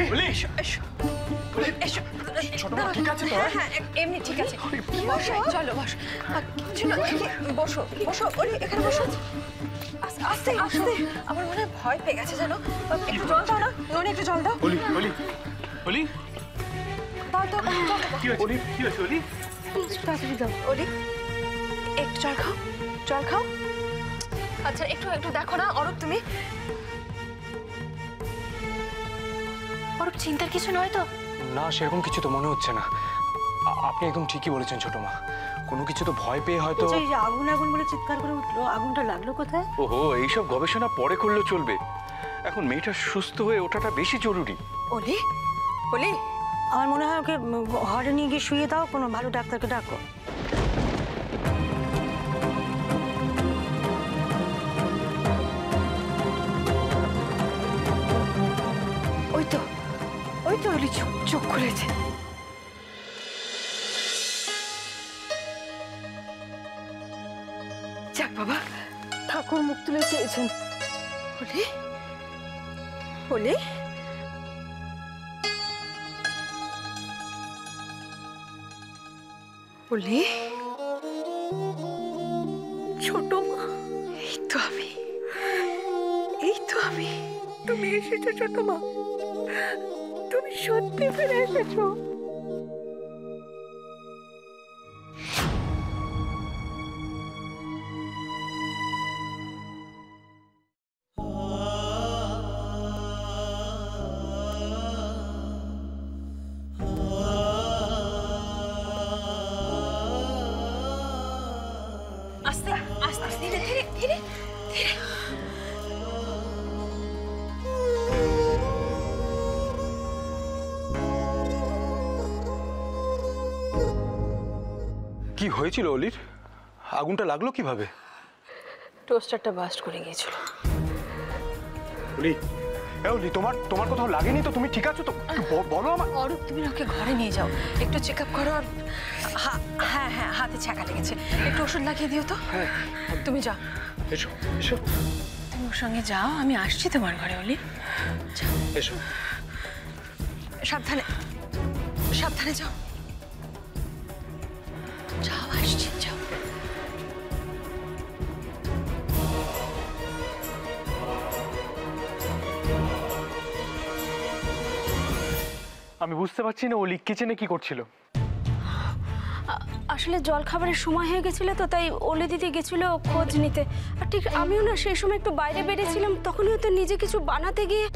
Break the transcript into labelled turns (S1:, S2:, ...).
S1: এসো এসো এসো।
S2: ছোট মা ঠিক আছে তো?
S1: হ্যাঁ এমনি ঠিক আছে। বসো, চলো বসো। বসো বসো, ওলি এখানে বসো। আস্তে আস্তে, আমার মনে হয় ভয় পেয়ে গেছে জানো। একটু জল দাও না, ননি একটু জল দাও।
S2: ওলি ওলি ওলি
S1: দাও দাও জল দাও।
S2: কি হয়েছে ওলি? কি হয়েছে ওলি?
S1: তাড়াতাড়ি দাও ওলি, একটু জল খাও, জল খাও। আচ্ছা একটু একটু দেখো না অরূপ, তুমি অরূপ চিন্তার কিছু নয় তো?
S2: না, সেরকম কিছু তো মনে হচ্ছে না। আপনি একদম ঠিকই বলেছেন ছোট মা, কোনো কিছু তো ভয় পেয়ে হয়তো।
S3: এই যে আগুন আগুন বলে চিৎকার করে উঠলো, আগুনটা লাগলো কোথায়?
S4: ওহো, এইসব গবেষণা পরে করলেও চলবে, এখন মেয়েটা সুস্থ হয়ে ওঠাটা বেশি জরুরি।
S1: ওলি ওলি,
S3: আমার মনে হয় ওকে হলে নিয়ে গিয়ে শুয়ে দাও, কোনো ভালো ডাক্তারকে ডাকো।
S1: ওই তো ওলি চোখ খুলেছে। যাক বাবা,
S3: ঠাকুর মুখ তুলে চেয়েছেন।
S1: ওলি ওলি, ওলি ছোট মা, এই তো আমি। তুমি এসেছো ছোট মা, তুমি সত্যি ফিরে এসেছো। আস্তে আস্তে, ধীরে ধীরে ধীরে ধীরে।
S2: কি হয়েছিল অলির? আগুনটা লাগলো কিভাবে?
S1: টোস্টারটা বাস্ট করে গিয়েছিল।
S2: অলি, অলি তোমার কোথাও লাগেনি তো? তুমি ঠিক আছো তো? বলো আমার।
S1: অরূপ তুমি ওকে ঘরে নিয়ে যাও, একটু চেক আপ করো। আর হ্যাঁ হ্যাঁ, হাতে ছ্যাঁকা লেগেছে, একটু ওষুধ লাগিয়ে দিও তো।
S2: হ্যাঁ
S1: তুমি যাও,
S2: এসো এসো
S1: তুমি ওর সঙ্গে যাও, আমি আসছি তোমার ঘরে। অলি
S2: এসো।
S1: সাবধানে সাবধানে যাও, যাও আসছি যাও।
S2: আমি বুঝতে পারছি না অলি কিচেনে কি করছিল।
S5: আসলে জল খাবারের সময় হয়ে গেছিল তো, তাই ওলে দিতে গেছিল খোঁজ নিতে। আর ঠিক আমিও না সেই সময় একটু বাইরে বেরিয়েছিলাম, তখনই তো নিজে কিছু বানাতে গিয়ে